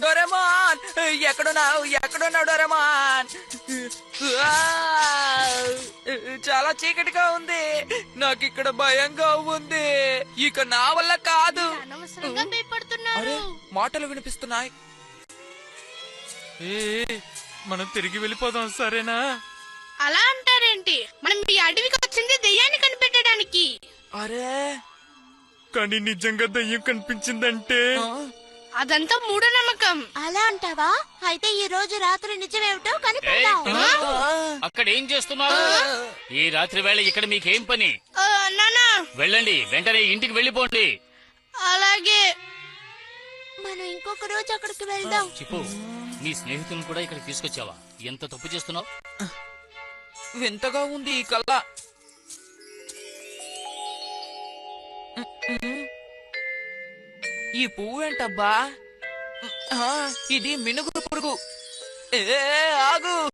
Doraemon ఎక్కడున్నావు ఎక్కడున్నావు Doraemon? చాలా చీకటిగా ఉంది, నాకు ఇక్కడ భయంగా ఉంది, ఇక నా వల్ల కాదు. అనవసరంగా భయపడుతున్నారు. అరే మాటలు వినిపిస్తున్నాయి. మనం తిరిగి వెళ్ళిపోదాం, సరేనా? అలా అంటారేంటి? మనం ఈ అడవికి వచ్చింది దెయ్యాన్ని కనిపెట్టడానికి. అరే కానీ నిజంగా దయ్యం కనిపించిందంటే అదంతా మూఢనమ్మకం. అలా అంటావా? అయితే ఈ రోజు రాత్రి నిజమేమిటో కనిపెడదాం. అక్కడ ఏం చేస్తున్నారు? ఈ రాత్రి వేళ ఇక్కడ మీకేం పని? నానా వెళ్ళండి, వెంటనే ఇంటికి వెళ్ళిపోండి. అలాగే. మనం ఇంకొక రోజు అక్కడికి వెళ్దాం. చిప్పు, నీ స్నేహితులను కూడా ఇక్కడికి తీసుకొచ్చావా? ఎంత తప్పు చేస్తున్నావు? వింతగా ఉంది ఈ కళ్ళ. ఈ పువ్వు ఏంటబ్బా? ఇది మినుగురు పురుగు. ఆగు.